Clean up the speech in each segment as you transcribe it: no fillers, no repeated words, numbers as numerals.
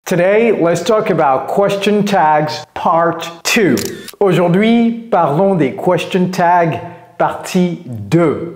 Today, let's talk about question tags part 2. Aujourd'hui, parlons des question tags partie 2.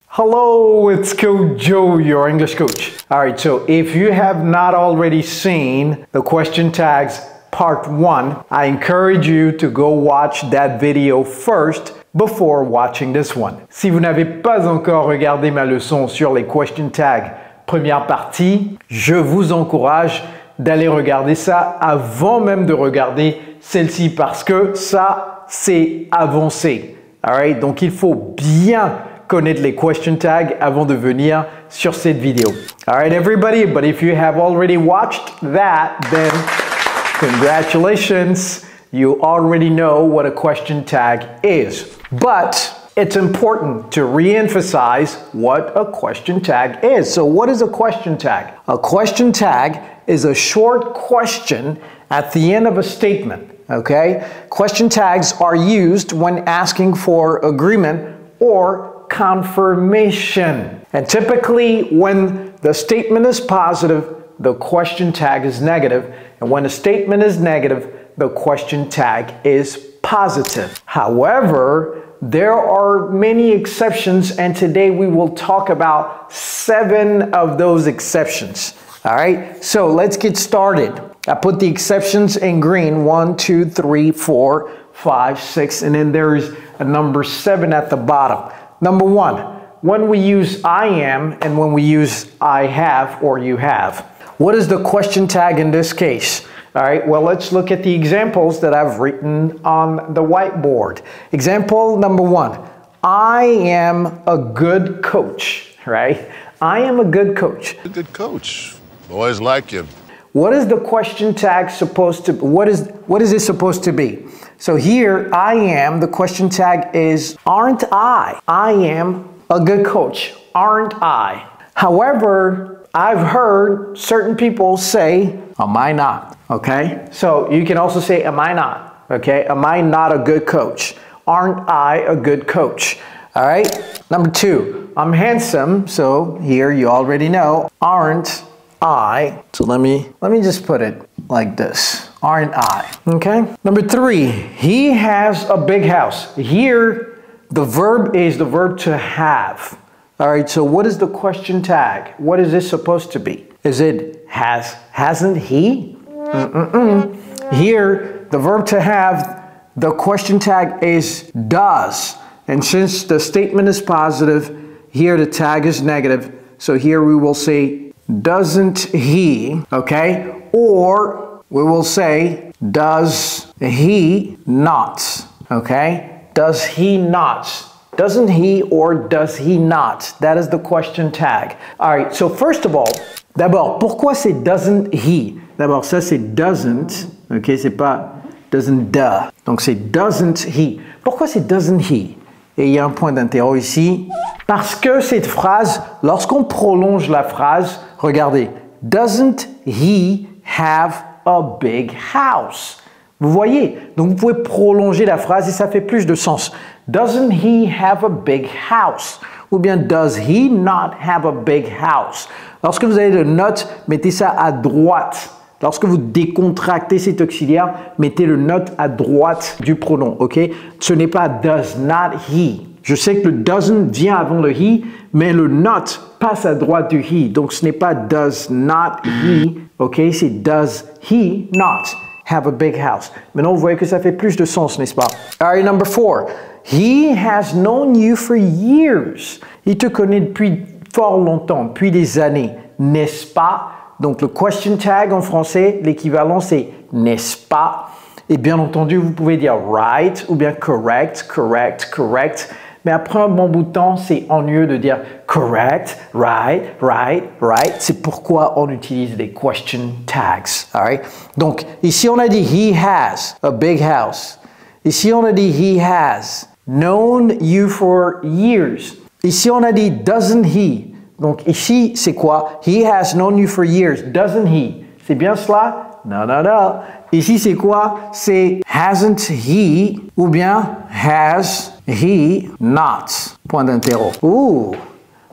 Hello, it's Coach Joe, your English coach. Alright, so if you have not already seen the question tags part 1, I encourage you to go watch that video first before watching this one. Si vous n'avez pas encore regardé ma leçon sur les question tags première partie, je vous encourage d'aller regarder ça avant même de regarder celle-ci parce que ça, c'est avancé. Alright, donc il faut bien connaître les question tags avant de venir sur cette vidéo. Alright everybody, but if you have already watched that, then congratulations, you already know what a question tag is. But it's important to re-emphasize what a question tag is. So what is a question tag? A question tag is a short question at the end of a statement, okay? Question tags are used when asking for agreement or confirmation. And typically when the statement is positive, the question tag is negative. And when a statement is negative, the question tag is positive. However, there are many exceptions, and today we will talk about 7 of those exceptions. All right, so let's get started. I put the exceptions in green, 1, 2, 3, 4, 5, 6, and then there is a number 7 at the bottom. Number 1, when we use I am and when we use I have or you have. What is the question tag in this case? All right, well, let's look at the examples that I've written on the whiteboard. Example number 1, I am a good coach, right? I am a good coach. A good coach. Boys like you. What is the question tag supposed to, what is it supposed to be? So here, I am, the question tag is, aren't I? I am a good coach, aren't I? However, I've heard certain people say, am I not? Okay, so you can also say, am I not? Okay, am I not a good coach? Aren't I a good coach? All right, number 2, I'm handsome. So here you already know, aren't I? So let me just put it like this. Aren't I? Okay. Number 3, he has a big house. Here, the verb is the verb to have. All right, so what is the question tag? What is this supposed to be? Is it hasn't he? Here, the verb to have, the question tag is does. And since the statement is positive, here the tag is negative. So here we will say, doesn't he, okay? Or we will say, does he not, okay? Does he not? Doesn't he or does he not? That is the question tag. All right, so first of all, d'abord, pourquoi c'est doesn't he? D'abord, ça c'est doesn't, ok? C'est pas doesn't the. Donc c'est doesn't he. Pourquoi c'est doesn't he? Et il y a un point d'interro ici. Parce que cette phrase, lorsqu'on prolonge la phrase, regardez, doesn't he have a big house? Vous voyez? Donc vous pouvez prolonger la phrase et ça fait plus de sens. Doesn't he have a big house? Ou bien does he not have a big house? Lorsque vous avez le not, mettez ça à droite. Lorsque vous décontractez cet auxiliaire, mettez le not à droite du pronom, ok? Ce n'est pas does not he. Je sais que le doesn't vient avant le he, mais le not passe à droite du he. Donc ce n'est pas does not he, ok? C'est does he not have a big house. Maintenant, vous voyez que ça fait plus de sens, n'est-ce pas? All right, number 4. He has known you for years. Il te connaît depuis fort longtemps, depuis des années, n'est-ce pas? Donc le question tag en français, l'équivalent c'est n'est-ce pas? Et bien entendu, vous pouvez dire right ou bien correct, correct, correct. Mais après un bon bout de temps, c'est ennuyeux de dire correct, right, right, right. C'est pourquoi on utilise les question tags. All right? Donc ici on a dit he has a big house. Ici on a dit he has known you for years. Ici on a dit doesn't he. Donc ici c'est quoi? He has known you for years. Doesn't he? C'est bien cela? Non, non, non. Ici c'est quoi? C'est hasn't he ou bien has he not? Point d'interro. Ooh,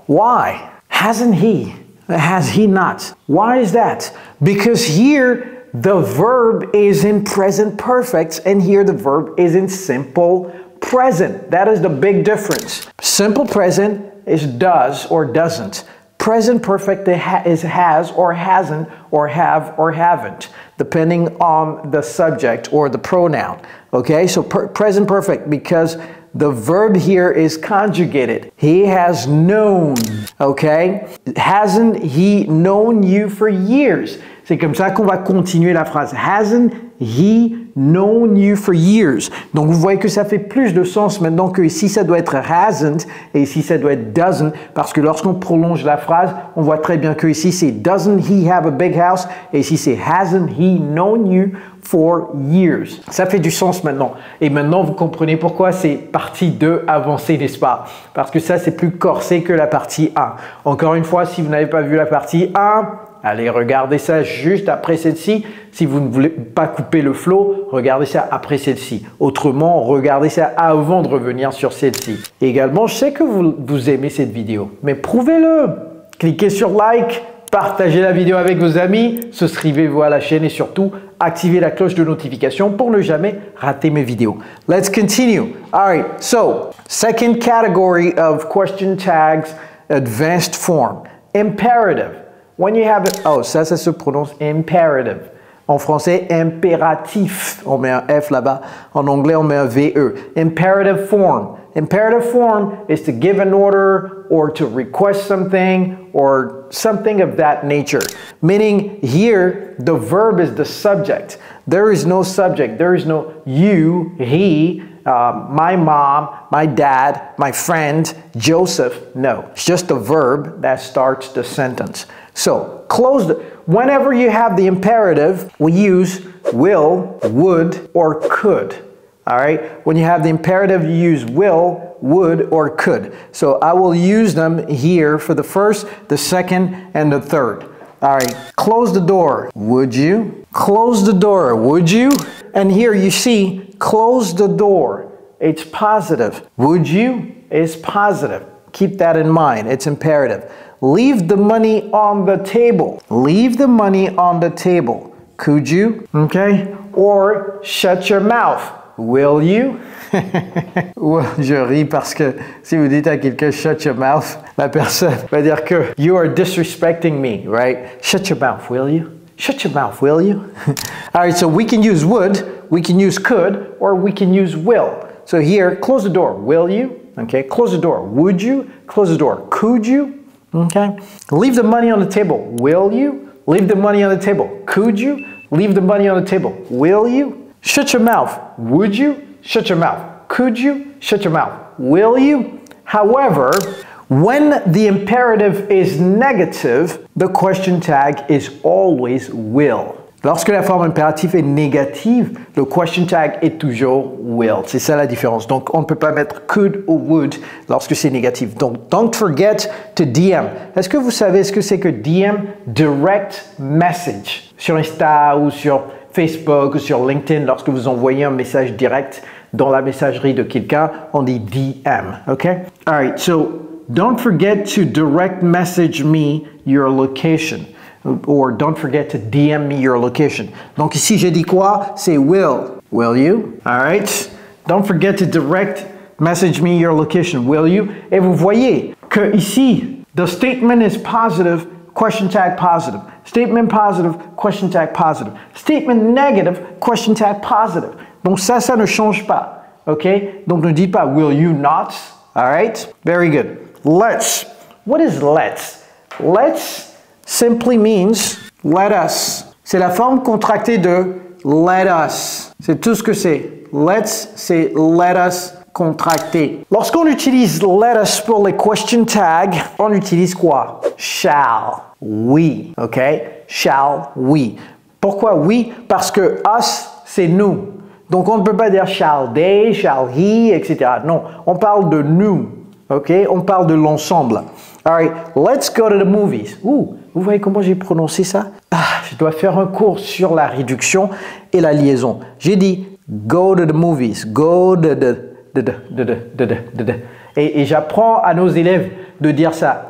why? Hasn't he? Has he not? Why is that? Because here the verb is in present perfect and here the verb is in simple present. That is the big difference. Simple present is does or doesn't. Present perfect is has or hasn't or have or haven't, depending on the subject or the pronoun. Okay, so present perfect because the verb here is conjugated. He has known, okay? Hasn't he known you for years? C'est comme ça qu'on va continuer la phrase. Hasn't he known you for years? Donc vous voyez que ça fait plus de sens maintenant que ici ça doit être hasn't et ici ça doit être doesn't parce que lorsqu'on prolonge la phrase, on voit très bien que ici c'est doesn't he have a big house et ici c'est hasn't he known you for years. Ça fait du sens maintenant. Et maintenant vous comprenez pourquoi c'est partie 2 avancée, n'est-ce pas? Parce que ça c'est plus corsé que la partie 1. Encore une fois, si vous n'avez pas vu la partie 1, allez regarder ça juste après celle-ci. Si vous ne voulez pas couper le flow, regardez ça après celle-ci. Autrement, regardez ça avant de revenir sur celle-ci. Également, je sais que vous aimez cette vidéo, mais prouvez-le. Cliquez sur like, partagez la vidéo avec vos amis, souscrivez-vous à la chaîne et surtout, activez la cloche de notification pour ne jamais rater mes vidéos. Let's continue. All right, so second category of question tags, advanced form, imperative. When you have it, oh, ça se prononce imperative. En français, impératif. On met un F là-bas. En anglais, on met un VE. Imperative form. Imperative form is to give an order or to request something or something of that nature. Meaning here, the verb is the subject. There is no subject. There is no you, he, my mom, my dad, my friend, Joseph. No, it's just the verb that starts the sentence. So, whenever you have the imperative, we use will, would, or could. All right? When you have the imperative, you use will, would, or could. So, I will use them here for the first, the second, and the third. All right, close the door. Would you? Close the door. Would you? And here you see, close the door. It's positive. Would you? Is positive. Keep that in mind. It's imperative. Leave the money on the table. Leave the money on the table. Could you? Okay? Or shut your mouth. Will you? Je ris parce que si vous dites à quelqu'un shut your mouth, la personne va dire que you are disrespecting me, right? Shut your mouth, will you? Shut your mouth, will you? All right, so we can use would, we can use could, or we can use will. So here, close the door. Will you? Okay, close the door. Would you? Close the door. Could you? Okay. Leave the money on the table. Will you? Leave the money on the table. Could you? Leave the money on the table. Will you? Shut your mouth. Would you? Shut your mouth. Could you? Shut your mouth. Will you? However, when the imperative is negative, the question tag is always will. Lorsque la forme impérative est négative, le question tag est toujours will. C'est ça la différence. Donc, on ne peut pas mettre could ou would lorsque c'est négatif. Donc, don't forget to DM. Est-ce que vous savez ce que c'est que DM? Direct message. Sur Insta ou sur Facebook ou sur LinkedIn, lorsque vous envoyez un message direct dans la messagerie de quelqu'un, on dit DM. Okay? All right, so don't forget to direct message me your location. Or don't forget to DM me your location. Donc ici, j'ai dit quoi? C'est will. Will you? All right. Don't forget to direct message me your location. Will you? Et vous voyez que ici, the statement is positive, question tag positive. Statement positive, question tag positive. Statement negative, question tag positive. Donc ça ne change pas. OK? Donc ne dites pas will you not. All right? Very good. Let's. What is let's? Let's simply means let us. C'est la forme contractée de let us. C'est tout ce que c'est. Let's, c'est let us contracté. Lorsqu'on utilise let us pour les question tags, on utilise quoi? Shall. We. OK? Shall we. Pourquoi we? Parce que us, c'est nous. Donc on ne peut pas dire shall they, shall he, etc. Non, on parle de nous. OK? On parle de l'ensemble. All right, let's go to the movies. Ouh, vous voyez comment j'ai prononcé ça? Ah, je dois faire un cours sur la réduction et la liaison. J'ai dit go to the movies. Go to the. Et j'apprends à nos élèves de dire ça.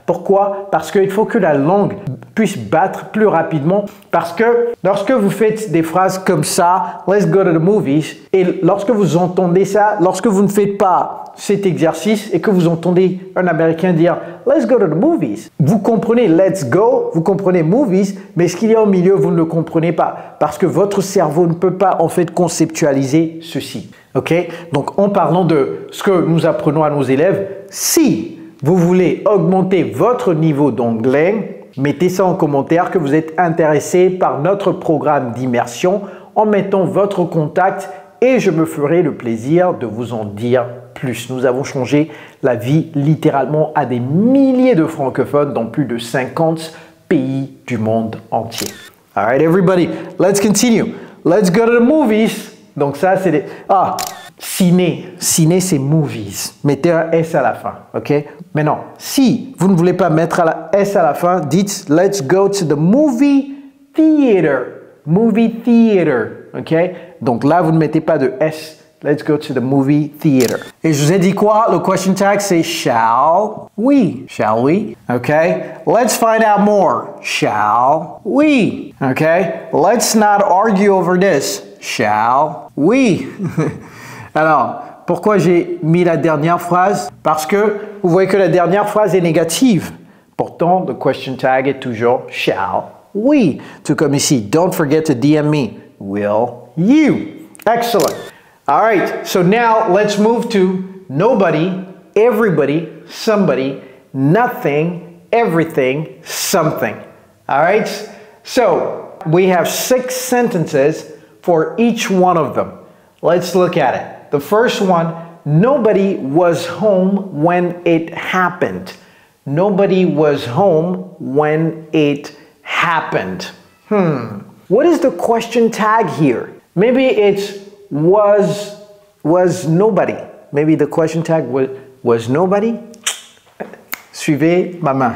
Pourquoi? Parce qu'il faut que la langue puisse battre plus rapidement. Parce que lorsque vous faites des phrases comme ça, let's go to the movies, et lorsque vous entendez ça, lorsque vous ne faites pas cet exercice et que vous entendez un Américain dire let's go to the movies, vous comprenez let's go, vous comprenez movies, mais ce qu'il y a au milieu, vous ne le comprenez pas parce que votre cerveau ne peut pas en fait conceptualiser ceci. Ok? Donc en parlant de ce que nous apprenons à nos élèves, si vous voulez augmenter votre niveau d'anglais, mettez ça en commentaire que vous êtes intéressé par notre programme d'immersion en mettant votre contact et je me ferai le plaisir de vous en dire plus. Nous avons changé la vie littéralement à des milliers de francophones dans plus de 50 pays du monde entier. All right, everybody, let's continue. Let's go to the movies. Donc ça, c'est des... Ah, ciné. Ciné, c'est movies. Mettez un S à la fin, ok? Maintenant, si vous ne voulez pas mettre un S à la fin, dites let's go to the movie theater. Movie theater, ok? Donc là, vous ne mettez pas de S. Let's go to the movie theater. Et je vous ai dit quoi? Le question tag, c'est shall we? Shall we? Okay. Let's find out more. Shall we? Okay. Let's not argue over this. Shall we? Alors, pourquoi j'ai mis la dernière phrase? Parce que vous voyez que la dernière phrase est négative. Pourtant, le question tag est toujours shall we? Tout comme ici. Don't forget to DM me. Will you? Excellent. All right, so now let's move to nobody, everybody, somebody, nothing, everything, something. All right, so we have 6 sentences for each one of them. Let's look at it. The first one, nobody was home when it happened. Nobody was home when it happened. What is the question tag here? Maybe it's was nobody. Maybe the question tag was nobody. Suivez ma main.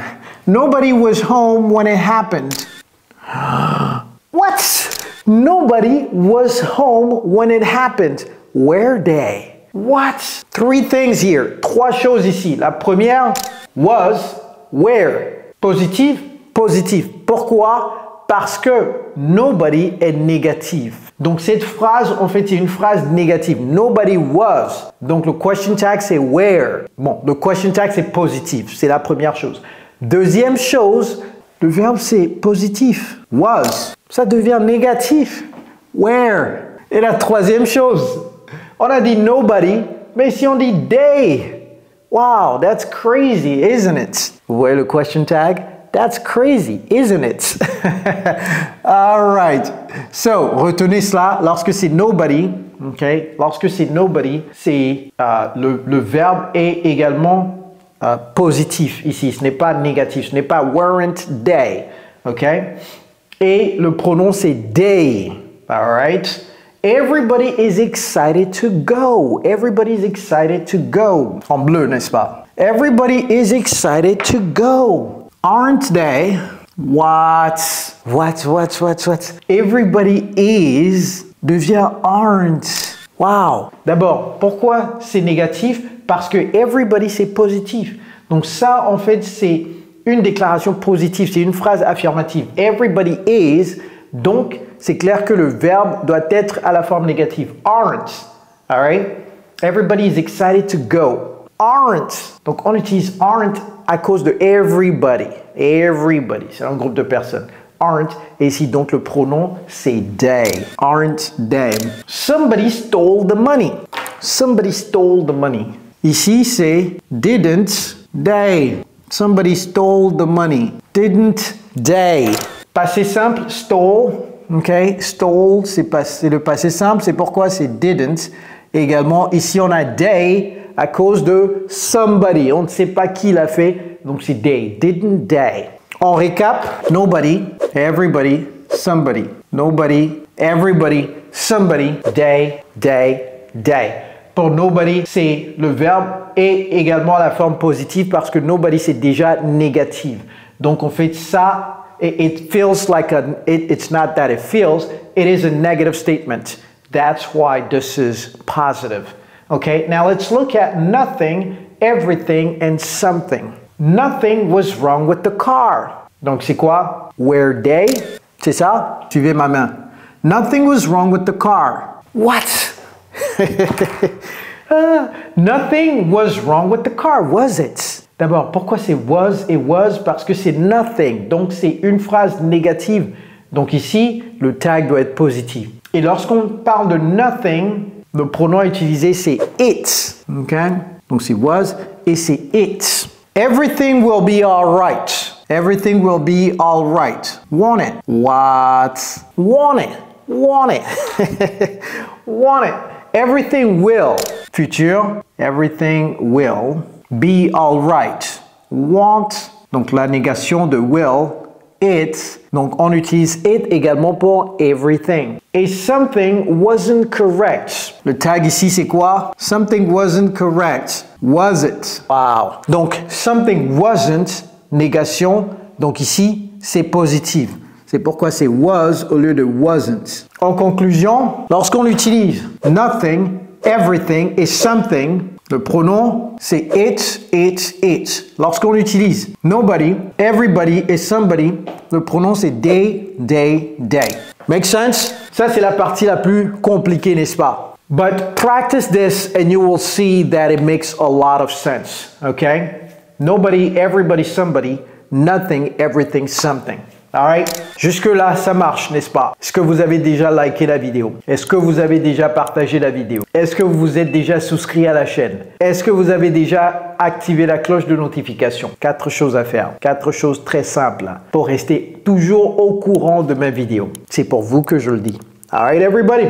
Nobody was home when it happened. What? Nobody was home when it happened. Were they? What? 3 things here. 3 choses ici. La première, was, where. Positif, positif. Pourquoi? Parce que nobody est négatif. Donc cette phrase, en fait, c'est une phrase négative. Nobody was. Donc le question tag, c'est where. Bon, le question tag, c'est positif. C'est la première chose. Deuxième chose, le verbe, c'est positif. Was. Ça devient négatif. Where. Et la troisième chose, on a dit nobody, mais si on dit they. Wow, that's crazy, isn't it? Vous voyez le question tag? That's crazy, isn't it? All right. So, retenez cela. Lorsque c'est nobody, okay? Lorsque c'est nobody, c'est le verbe est également positif ici. Ce n'est pas négatif. Ce n'est pas weren't they, okay? Et le pronom c'est they. All right. Everybody is excited to go. Everybody is excited to go. En bleu, n'est-ce pas? Everybody is excited to go. Aren't they? What? Everybody is devient aren't. Wow. D'abord, pourquoi c'est négatif? Parce que everybody c'est positif. Donc ça, en fait, c'est une déclaration positive. C'est une phrase affirmative. Everybody is. Donc, c'est clair que le verbe doit être à la forme négative. Aren't. All right? Everybody is excited to go. Aren't. Donc, on utilise aren't à cause de everybody. Everybody, c'est un groupe de personnes. Aren't, et ici donc le pronom c'est they. Aren't they. Somebody stole the money. Somebody stole the money. Ici c'est didn't they. Somebody stole the money. Didn't they. Passé simple, stole. Ok, stole, c'est le passé simple. C'est pourquoi c'est didn't. Et également, ici on a they à cause de somebody. On ne sait pas qui l'a fait, donc c'est they. Didn't they. En récap, nobody, everybody, somebody. Nobody, everybody, somebody, they. Pour nobody, c'est le verbe et également la forme positive parce que nobody c'est déjà négatif. Donc on fait ça, it feels like it's not that it feels, it is a negative statement. That's why this is positive. Okay, now let's look at nothing, everything, and something. Nothing was wrong with the car. Donc c'est quoi? Were they? C'est ça? Suivez ma main. Nothing was wrong with the car. What? Nothing was wrong with the car, was it? D'abord, pourquoi c'est was et was? Parce que c'est nothing. Donc c'est une phrase négative. Donc ici, le tag doit être positif. Et lorsqu'on parle de nothing, le pronom à utiliser c'est it. Okay? Donc c'est was et c'est it. Everything will be alright. Everything will be alright. Want it. What? Want it. Want it. Want it. Everything will. Futur. Everything will be alright. Want. Donc la négation de will. It. Donc on utilise it également pour everything. Et something wasn't correct. Le tag ici c'est quoi? Something wasn't correct. Was it? Wow. Donc something wasn't, négation. Donc ici c'est positif. C'est pourquoi c'est was au lieu de wasn't. En conclusion, lorsqu'on utilise nothing, everything et something, le pronom c'est it. Lorsqu'on utilise nobody, everybody et somebody, le pronom c'est they. Make sense? Ça c'est la partie la plus compliquée, n'est-ce pas? But practice this and you will see that it makes a lot of sense. Okay? Nobody, everybody, somebody, nothing, everything, something. Alright? Jusque-là, ça marche, n'est-ce pas? Est-ce que vous avez déjà liké la vidéo? Est-ce que vous avez déjà partagé la vidéo? Est-ce que vous vous êtes déjà souscrit à la chaîne? Est-ce que vous avez déjà activé la cloche de notification? 4 choses à faire. 4 choses très simples pour rester toujours au courant de mes vidéos. C'est pour vous que je le dis. Alright, everybody?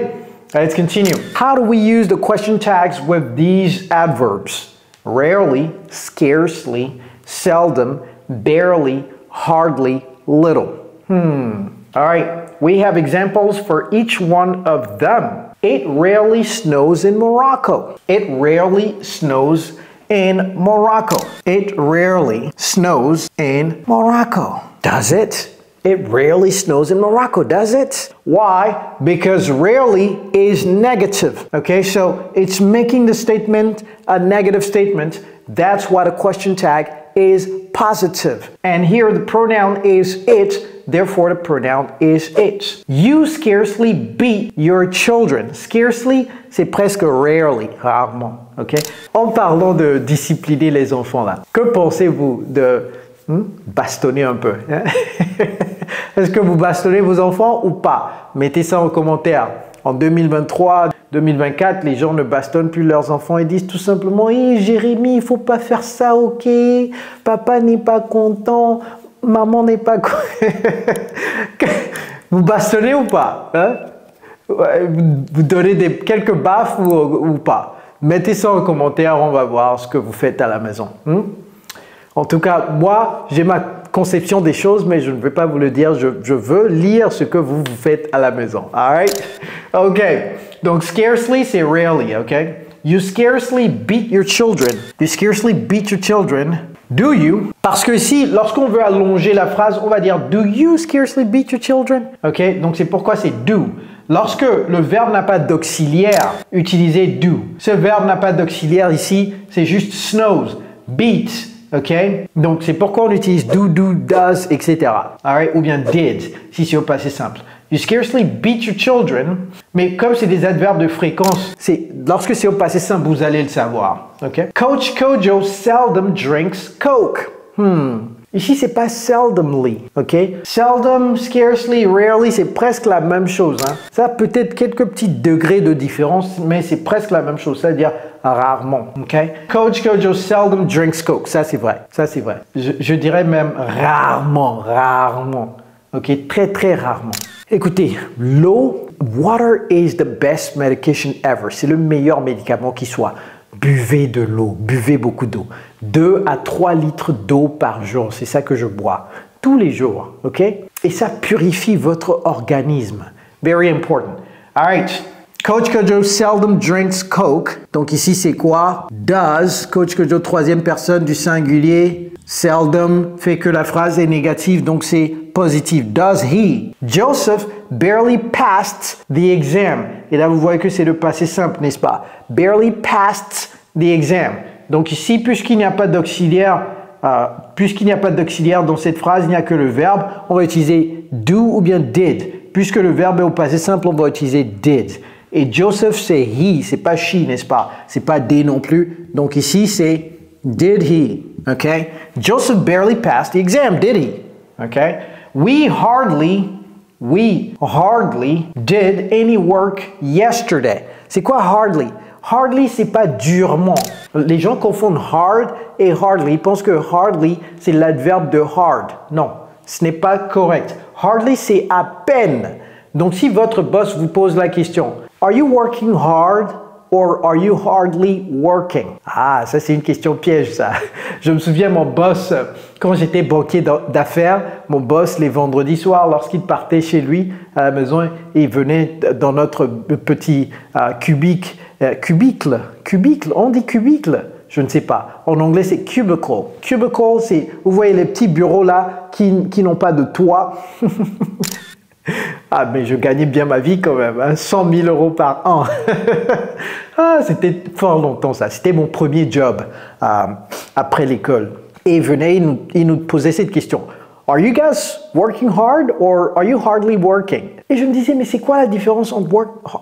Let's continue. How do we use the question tags with these adverbs? Rarely, scarcely, seldom, barely, hardly, little. All right, we have examples for each one of them. It rarely snows in Morocco. It rarely snows in Morocco. It rarely snows in Morocco. Does it? It rarely snows in Morocco, does it? Why? Because rarely is negative. Okay, so it's making the statement a negative statement. That's why the question tag is positive. And here the pronoun is it, therefore the pronoun is it. You scarcely beat your children. Scarcely, c'est presque rarely, rarement. Okay? En parlant de discipliner les enfants là, que pensez-vous de bastonner un peu? Hein? Est-ce que vous bastonnez vos enfants ou pas? Mettez ça en commentaire. En 2023, 2024, les gens ne bastonnent plus leurs enfants et disent tout simplement « Hey, Jérémy, il ne faut pas faire ça, ok? Papa n'est pas content, maman n'est pas content. » Vous bastonnez ou pas? Hein? Vous donnez quelques baffes ou pas? Mettez ça en commentaire, on va voir ce que vous faites à la maison. En tout cas, moi, j'ai ma conception des choses, mais je ne vais pas vous le dire. Je veux lire ce que vous faites à la maison. Alright? Ok. Donc, scarcely, c'est rarely. Ok? You scarcely beat your children. You scarcely beat your children. Do you? Parce que ici, lorsqu'on veut allonger la phrase, on va dire do you scarcely beat your children? Ok? Donc, c'est pourquoi c'est do. Lorsque le verbe n'a pas d'auxiliaire, utilisez do. Ce verbe n'a pas d'auxiliaire ici, c'est juste snows, beat. Ok? Donc, c'est pourquoi on utilise do, does, etc. Alright? Ou bien did, si c'est au passé simple. You scarcely beat your children. Mais comme c'est des adverbes de fréquence, lorsque c'est au passé simple, vous allez le savoir. Ok? Coach Kojo seldom drinks Coke. Ici, c'est pas seldomly. Ok? Seldom, scarcely, rarely, c'est presque la même chose. Hein? Ça a peut-être quelques petits degrés de différence, mais c'est presque la même chose. C'est-à-dire rarement. Ok? Coach Kojo seldom drinks Coke. Ça, c'est vrai. Ça, c'est vrai. Je dirais même rarement. Ok? Très, très rarement. Écoutez, l'eau, water is the best medication ever. C'est le meilleur médicament qui soit. Buvez de l'eau, buvez beaucoup d'eau. 2 à 3 litres d'eau par jour, c'est ça que je bois. Tous les jours, ok? Et ça purifie votre organisme. Very important. All right. Coach Kojo seldom drinks Coke. Donc ici, c'est quoi? Does. Coach Kojo, troisième personne du singulier. Seldom fait que la phrase est négative, donc c'est positif. Does he? Joseph barely passed the exam. Et là, vous voyez que c'est le passé simple, n'est-ce pas? Barely passed the exam. Donc ici, puisqu'il n'y a pas d'auxiliaire, dans cette phrase, il n'y a que le verbe, on va utiliser do ou bien did. Puisque le verbe est au passé simple, on va utiliser did. Et Joseph, c'est he, c'est pas she, n'est-ce pas? C'est pas they non plus. Donc ici, c'est did he. Okay? Joseph barely passed the exam, did he? Okay? We hardly did any work yesterday. C'est quoi hardly? Hardly, c'est pas durement. Les gens confondent hard et hardly. Ils pensent que hardly, c'est l'adverbe de hard. Non, ce n'est pas correct. Hardly, c'est à peine. Donc, si votre boss vous pose la question, are you working hard or are you hardly working? Ah, ça, c'est une question piège, ça. Je me souviens, mon boss, quand j'étais banquier d'affaires, mon boss, les vendredis soirs, lorsqu'il partait chez lui à la maison, il venait dans notre petit cubicle, on dit cubicle? Je ne sais pas. En anglais, c'est cubicle. Cubicle, c'est, vous voyez les petits bureaux là qui n'ont pas de toit. Ah, mais je gagnais bien ma vie quand même, hein, 100 000 € par an. Ah, c'était fort longtemps ça. C'était mon premier job après l'école. Et il venait, il nous posait cette question. Are you guys working hard or are you hardly working? Et je me disais, mais c'est quoi la différence entre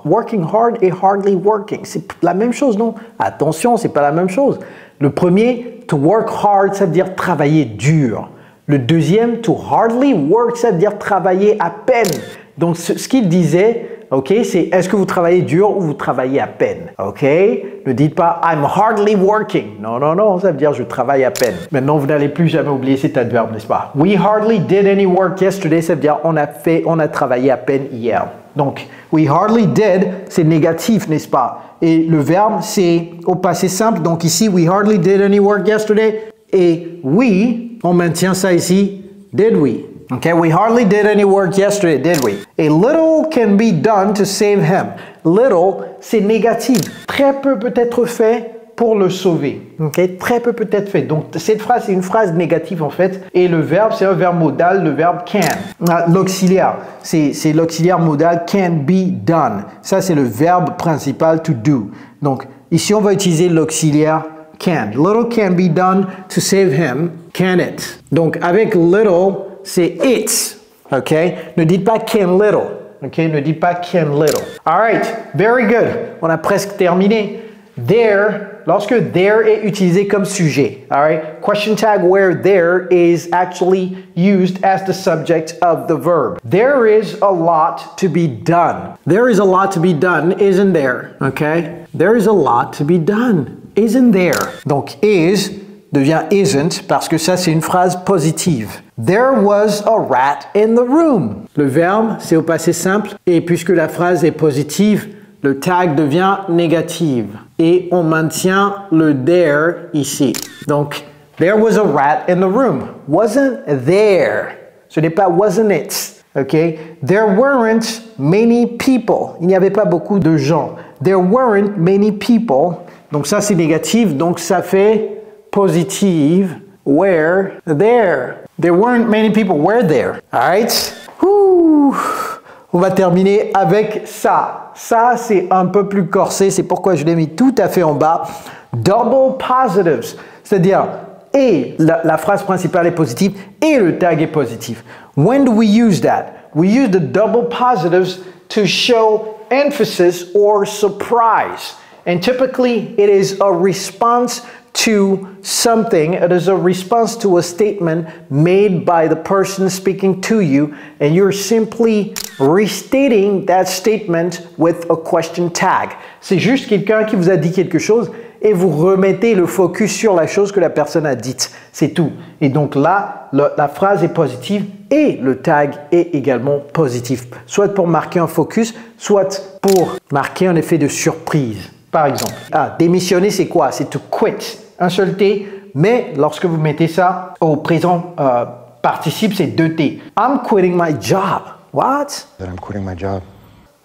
working hard et hardly working? C'est la même chose, non? Attention, c'est pas la même chose. Le premier, to work hard, ça veut dire travailler dur. Le deuxième, to hardly work, ça veut dire travailler à peine. Donc, ce qu'il disait, ok, c'est est-ce que vous travaillez dur ou vous travaillez à peine? Ok? Ne dites pas I'm hardly working. Non, non, non, ça veut dire je travaille à peine. Maintenant, vous n'allez plus jamais oublier cet adverbe, n'est-ce pas? We hardly did any work yesterday, ça veut dire on a travaillé à peine hier. Donc, we hardly did, c'est négatif, n'est-ce pas? Et le verbe, c'est au passé simple. Donc ici, we hardly did any work yesterday. Et we, on maintient ça ici, did we? Okay, we hardly did any work yesterday, did we? A little can be done to save him. Little, c'est négatif. Très peu peut être fait pour le sauver. Okay? Très peu peut être fait. Donc, cette phrase, c'est une phrase négative en fait. Et le verbe, c'est un verbe modal, le verbe can. L'auxiliaire, c'est l'auxiliaire modal can be done. Ça, c'est le verbe principal to do. Donc, ici, on va utiliser l'auxiliaire can. Little can be done to save him. Can it? Donc, avec little, c'est it, ok? Ne dites pas can little, ok? Ne dites pas can little. All right, very good. On a presque terminé. There, lorsque there est utilisé comme sujet, all right? Question tag where there is actually used as the subject of the verb. There is a lot to be done. There is a lot to be done, isn't there? Okay? There is a lot to be done, isn't there? Donc, is devient isn't parce que ça c'est une phrase positive. There was a rat in the room. Le verbe c'est au passé simple et puisque la phrase est positive, le tag devient négative et on maintient le there ici. Donc there was a rat in the room. Wasn't there. Ce n'est pas wasn't it. Okay? There weren't many people. Il n'y avait pas beaucoup de gens. There weren't many people. Donc ça c'est négatif donc ça fait positive, were there. There weren't many people were there. All right? Ouh. On va terminer avec ça. Ça, c'est un peu plus corsé. C'est pourquoi je l'ai mis tout à fait en bas. Double positives. C'est-à-dire, et la phrase principale est positive et le tag est positif. When do we use that? We use the double positives to show emphasis or surprise. And typically, it is a response to something. It is a response to a statement made by the person speaking to you, and you're simply restating that statement with a question tag. C'est juste quelqu'un qui vous a dit quelque chose et vous remettez le focus sur la chose que la personne a dite. C'est tout. Et donc là, la phrase est positive et le tag est également positif. Soit pour marquer un focus, soit pour marquer un effet de surprise. Par exemple, démissionner, c'est quoi? C'est to quit. Un seul T, mais lorsque vous mettez ça au présent participe, c'est deux T. I'm quitting my job. What? That I'm quitting my job.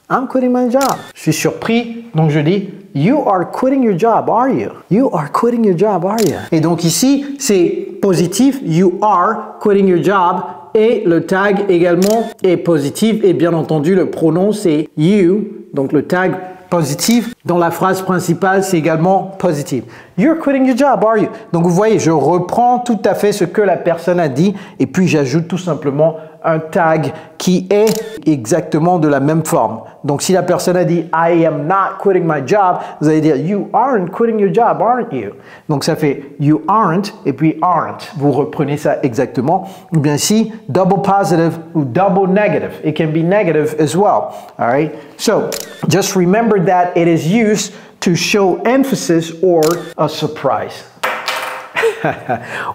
I'm quitting my job. Je suis surpris, donc je dis You are quitting your job, are you? You are quitting your job, are you? Et donc ici, c'est positif. You are quitting your job. Et le tag également est positif. Et bien entendu, le pronom, c'est you. Donc le tag positif dans la phrase principale, c'est également positif. You're quitting your job, are you? Donc vous voyez, je reprends tout à fait ce que la personne a dit et puis j'ajoute tout simplement un tag qui est exactement de la même forme. Donc si la personne a dit I am not quitting my job, vous allez dire You aren't quitting your job, aren't you? Donc ça fait You aren't et puis aren't. Vous reprenez ça exactement. Ou bien ici, double positive ou double negative. It can be negative as well. All right? So just remember that it is used to show emphasis or a surprise.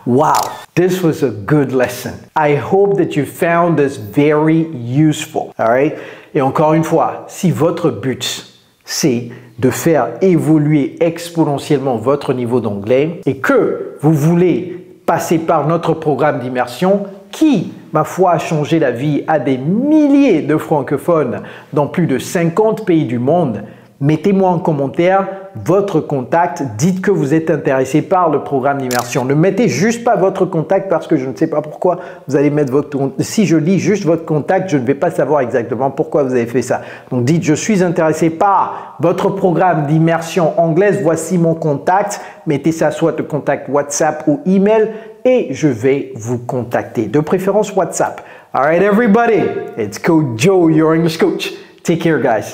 Wow, this was a good lesson. I hope that you found this very useful. All right? Et encore une fois, si votre but, c'est de faire évoluer exponentiellement votre niveau d'anglais et que vous voulez passer par notre programme d'immersion qui, ma foi, a changé la vie à des milliers de francophones dans plus de 50 pays du monde, mettez-moi en commentaire votre contact, dites que vous êtes intéressé par le programme d'immersion. Ne mettez juste pas votre contact parce que je ne sais pas pourquoi vous allez mettre votre contact. Si je lis juste votre contact, je ne vais pas savoir exactement pourquoi vous avez fait ça. Donc dites, je suis intéressé par votre programme d'immersion anglaise, voici mon contact. Mettez ça soit de contact WhatsApp ou email et je vais vous contacter. De préférence WhatsApp. All right, everybody, it's Coach Joe, your English coach. Take care, guys.